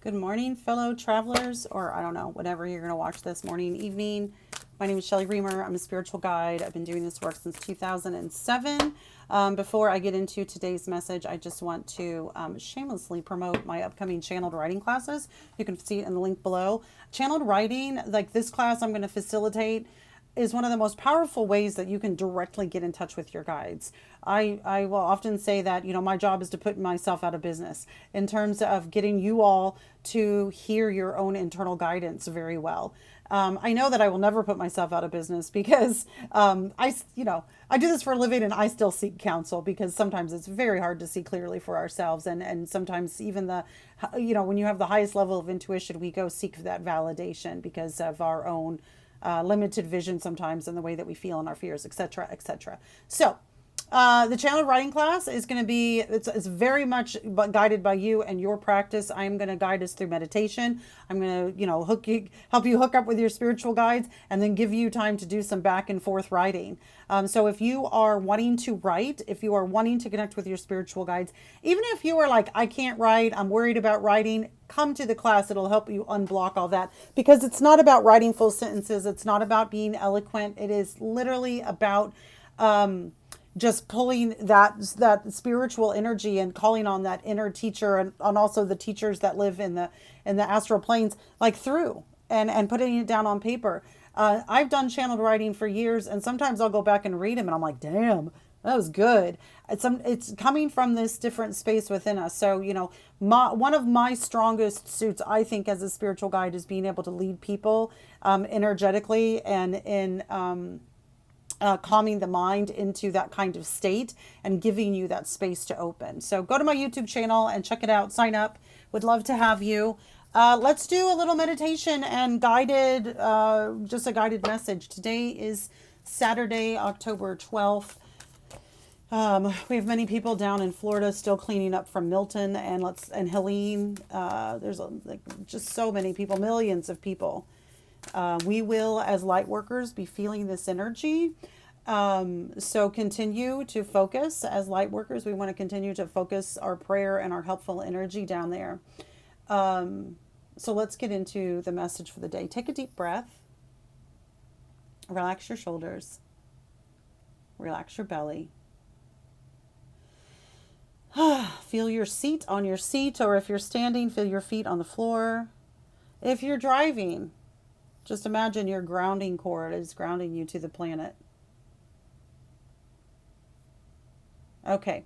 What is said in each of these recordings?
Good morning, fellow travelers, or I don't know, whatever you're going to watch this morning, evening. My name is Shelly Reamer. I'm a spiritual guide. I've been doing this work since 2007. Before I get into today's message, I just want to shamelessly promote my upcoming channeled writing classes. You can see it in the link below. Channeled writing, like this class I'm going to facilitate, is one of the most powerful ways that you can directly get in touch with your guides. I will often say that, my job is to put myself out of business in terms of getting you all to hear your own internal guidance very well. I know that I will never put myself out of business because I do this for a living and I still seek counsel because sometimes it's very hard to see clearly for ourselves. And sometimes even when you have the highest level of intuition, we go seek that validation because of our own limited vision sometimes and the way that we feel and our fears, etc., etc. So the channel writing class is going to be, it's very much guided by you and your practice. I'm going to guide us through meditation. I'm going to, help you hook up with your spiritual guides and then give you time to do some back and forth writing. So if you are wanting to write, if you are wanting to connect with your spiritual guides, even if you are like, I can't write, I'm worried about writing, come to the class. It'll help you unblock all that because it's not about writing full sentences. It's not about being eloquent. It is literally about, just pulling that spiritual energy and calling on that inner teacher and also the teachers that live in the astral planes like through and putting it down on paper. I've done channeled writing for years and sometimes I'll go back and read them and I'm like, damn, that was good. It's coming from this different space within us. So one of my strongest suits I think as a spiritual guide is being able to lead people energetically and in calming the mind into that kind of state and giving you that space to open. So go to my YouTube channel and check it out. Sign up. Would love to have you. Let's do a little meditation and just a guided message. Today is Saturday, October 12th. We have many people down in Florida still cleaning up from Milton and Helene. There's just so many people, millions of people. We will, as light workers, be feeling this energy. So continue to focus as light workers. We want to continue to focus our prayer and our helpful energy down there. So let's get into the message for the day. Take a deep breath. Relax your shoulders. Relax your belly. Feel your seat on your seat, or if you're standing, feel your feet on the floor. If you're driving, just imagine your grounding cord is grounding you to the planet. Okay.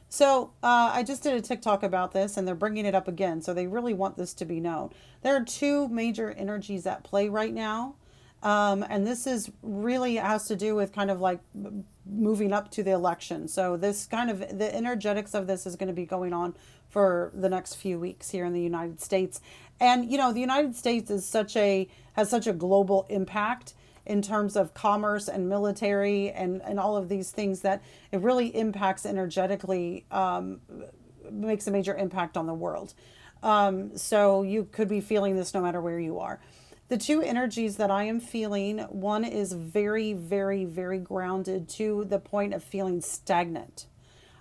So I just did a TikTok about this and they're bringing it up again. So they really want this to be known. There are two major energies at play right now. And this is really has to do with kind of like moving up to the election. So this kind of the energetics of this is going to be going on for the next few weeks here in the United States. And the United States has such a global impact in terms of commerce and military and all of these things that it really impacts energetically, makes a major impact on the world. So you could be feeling this no matter where you are. The two energies that I am feeling, one is very, very, very grounded to the point of feeling stagnant.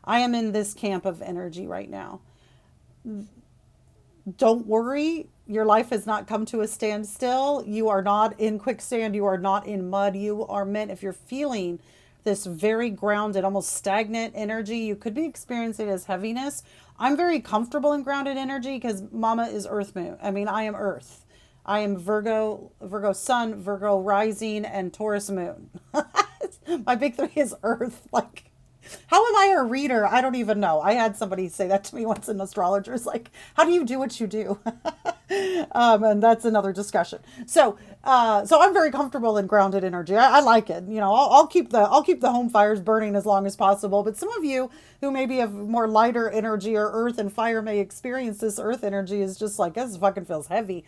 I am in this camp of energy right now. Don't worry, your life has not come to a standstill. You are not in quicksand. You are not in mud. You are meant, if you're feeling this very grounded, almost stagnant energy, you could be experiencing it as heaviness. I'm very comfortable in grounded energy because Mama is Earth Moon. I mean, I am Earth. I am Virgo Sun, Virgo Rising, and Taurus Moon. My big three is Earth. Like, how am I a reader? I don't even know. I had somebody say that to me once, an astrologer. It's like, how do you do what you do? And that's another discussion. So I'm very comfortable in grounded energy. I like it. I'll keep the home fires burning as long as possible. But some of you who maybe have more lighter energy or earth and fire may experience this earth energy is just like, this fucking feels heavy.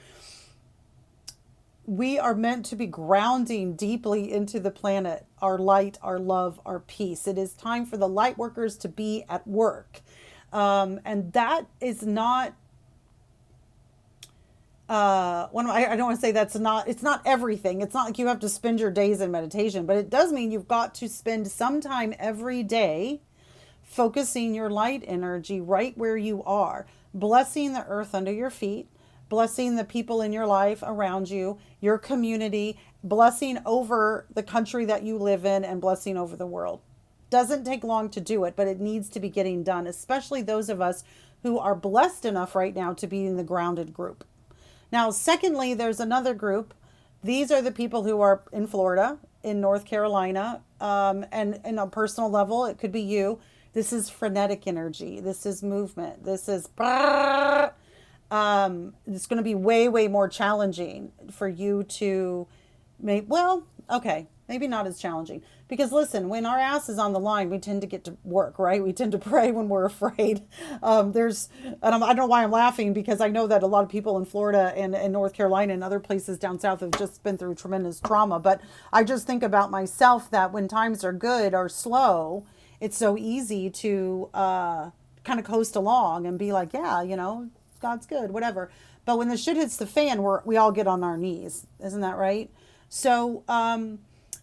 We are meant to be grounding deeply into the planet, our light, our love, our peace. It is time for the light workers to be at work. And that is not, I don't want to say it's not everything. It's not like you have to spend your days in meditation, but it does mean you've got to spend some time every day focusing your light energy right where you are, blessing the earth under your feet, blessing the people in your life around you, your community, blessing over the country that you live in, and blessing over the world. Doesn't take long to do it, but it needs to be getting done, especially those of us who are blessed enough right now to be in the grounded group. Now, secondly, there's another group. These are the people who are in Florida, in North Carolina, and in a personal level, it could be you. This is frenetic energy. This is movement. This is it's going to be way, way more challenging for you to make. Well, okay, maybe not as challenging. Because listen, when our ass is on the line, we tend to get to work, right? We tend to pray when we're afraid. And I don't know why I'm laughing, because I know that a lot of people in Florida and North Carolina and other places down south have just been through tremendous trauma. But I just think about myself that when times are good or slow, it's so easy to kind of coast along and be like, yeah, God's good, whatever. But when the shit hits the fan, we all get on our knees. Isn't that right? So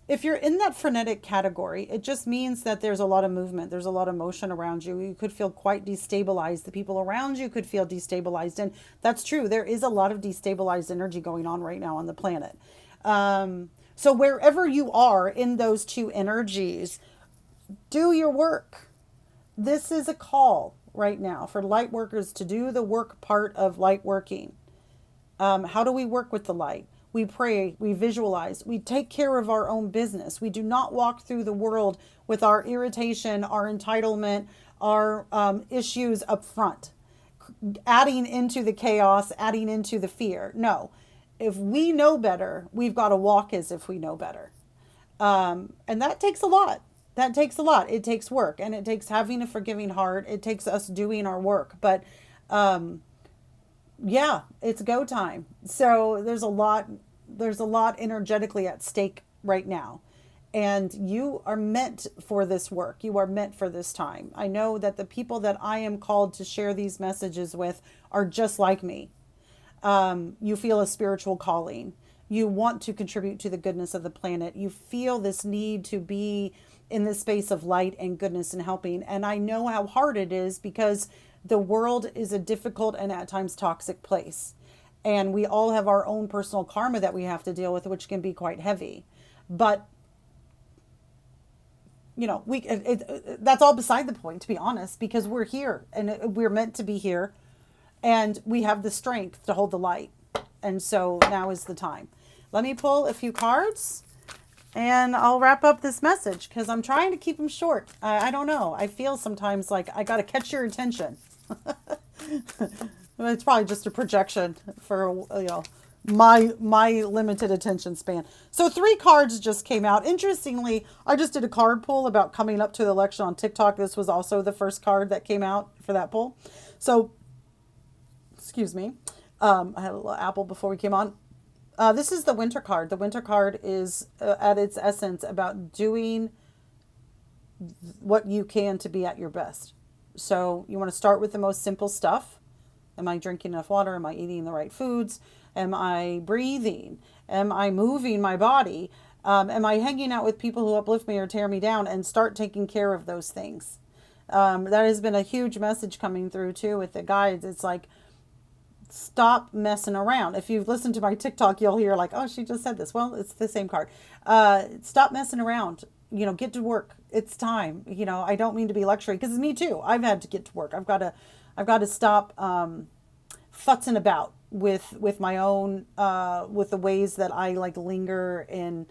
if you're in that frenetic category, it just means that there's a lot of movement. There's a lot of motion around you. You could feel quite destabilized. The people around you could feel destabilized. And that's true. There is a lot of destabilized energy going on right now on the planet. So wherever you are in those two energies, do your work. This is a call right now for light workers to do the work part of light working. How do we work with the light? We pray, we visualize, we take care of our own business. We do not walk through the world with our irritation, our entitlement, our issues up front, adding into the chaos, adding into the fear. No, if we know better, we've got to walk as if we know better. And that takes a lot. That takes a lot. It takes work, and it takes having a forgiving heart. It takes us doing our work. But yeah, it's go time. So there's a lot energetically at stake right now. And you are meant for this work. You are meant for this time. I know that the people that I am called to share these messages with are just like me. You feel a spiritual calling. You want to contribute to the goodness of the planet. You feel this need to be in this space of light and goodness and helping. And I know how hard it is, because the world is a difficult and at times toxic place. And we all have our own personal karma that we have to deal with, which can be quite heavy. But, that's all beside the point, to be honest, because we're here and we're meant to be here, and we have the strength to hold the light. And so now is the time. Let me pull a few cards, and I'll wrap up this message, because I'm trying to keep them short. I don't know. I feel sometimes like I got to catch your attention. It's probably just a projection for, my limited attention span. So 3 cards just came out. Interestingly, I just did a card pull about coming up to the election on TikTok. This was also the first card that came out for that pull. So, excuse me. I had a little apple before we came on. This is the winter card. The winter card is at its essence about doing what you can to be at your best. So you want to start with the most simple stuff. Am I drinking enough water? Am I eating the right foods? Am I breathing? Am I moving my body? Am I hanging out with people who uplift me or tear me down? And start taking care of those things. That has been a huge message coming through too with the guides. It's like, stop messing around. If you've listened to my TikTok, you'll hear like, oh, she just said this. Well, it's the same card. Stop messing around. Get to work. It's time. I don't mean to be lecturing, because it's me too. I've had to get to work. I've got to stop futzing about with my own with the ways that I like linger in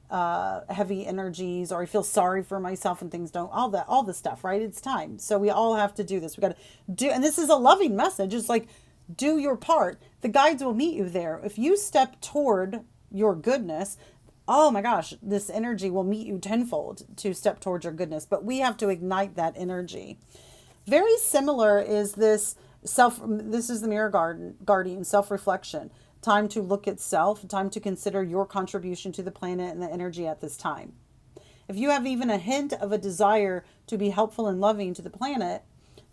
heavy energies, or I feel sorry for myself and things don't, all the stuff, right? It's time. So we all have to do this. We got to do, and this is a loving message. It's like, do your part. The guides will meet you there. If you step toward your goodness, oh my gosh, this energy will meet you tenfold to step towards your goodness. But we have to ignite that energy. Very similar is this is the mirror guardian, self-reflection. Time to look at self, time to consider your contribution to the planet and the energy at this time. If you have even a hint of a desire to be helpful and loving to the planet,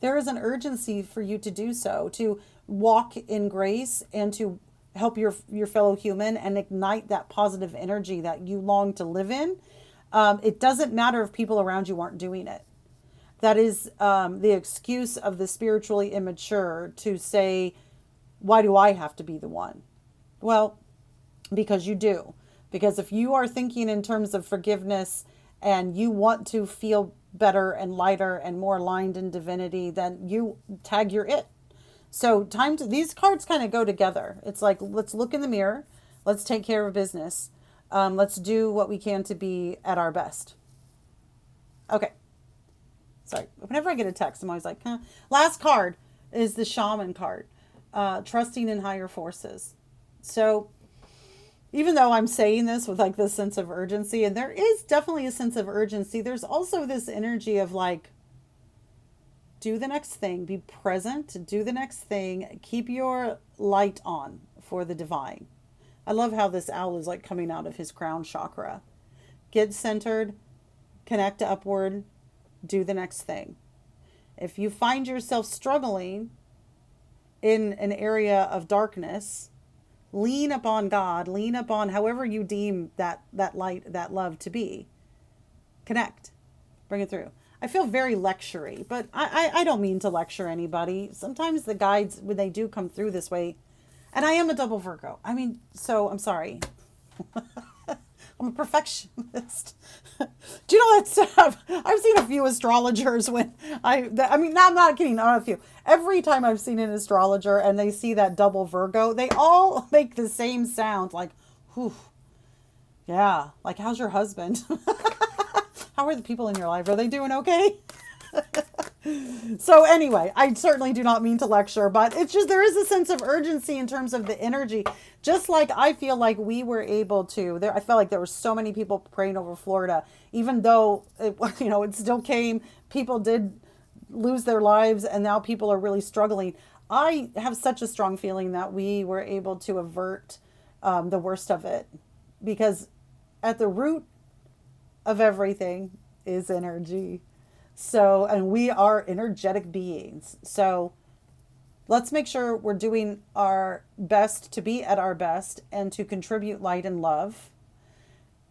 there is an urgency for you to do so, to walk in grace and to help your fellow human and ignite that positive energy that you long to live in. It doesn't matter if people around you aren't doing it. That is the excuse of the spiritually immature to say, Why do I have to be the one? Well, because you do. Because if you are thinking in terms of forgiveness and you want to feel better and lighter and more aligned in divinity, then you tag your it. So these cards kind of go together. It's like, let's look in the mirror. Let's take care of business. Let's do what we can to be at our best. Okay. Sorry. Whenever I get a text, I'm always like, huh. Last card is the shaman card. Trusting in higher forces. So even though I'm saying this with like this sense of urgency, and there is definitely a sense of urgency, there's also this energy of like, do the next thing, be present, do the next thing, keep your light on for the divine. I love how this owl is like coming out of his crown chakra. Get centered, connect upward, do the next thing. If you find yourself struggling in an area of darkness, lean upon God, lean upon however you deem that light, that love to be. Connect, bring it through. I feel very lectury, but I don't mean to lecture anybody. Sometimes the guides, when they do come through this way, and I am a double Virgo. I mean, so I'm sorry. I'm a perfectionist. Do you know that stuff? I've seen a few astrologers when I mean, no, I'm not kidding. Not a few. Every time I've seen an astrologer and they see that double Virgo, they all make the same sound, like, whew, yeah, like, how's your husband? How are the people in your life? Are they doing okay? So anyway, I certainly do not mean to lecture, but it's just, there is a sense of urgency in terms of the energy. Just like I feel like we were able to, I felt like there were so many people praying over Florida, even though it still came, people did lose their lives and now people are really struggling. I have such a strong feeling that we were able to avert the worst of it, because at the root of everything is energy. So, and we are energetic beings. So let's make sure we're doing our best to be at our best and to contribute light and love.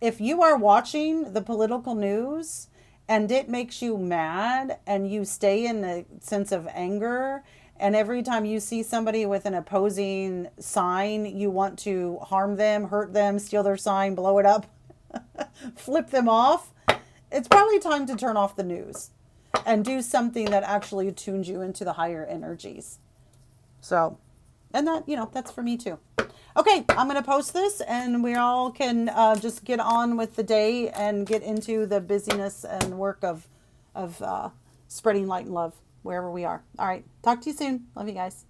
If you are watching the political news and it makes you mad and you stay in a sense of anger, and every time you see somebody with an opposing sign, you want to harm them, hurt them, steal their sign, blow it up, flip them off, it's probably time to turn off the news and do something that actually tunes you into the higher energies. So, and that, that's for me too. Okay, I'm going to post this and we all can just get on with the day and get into the busyness and work of spreading light and love wherever we are. All right, talk to you soon. Love you guys.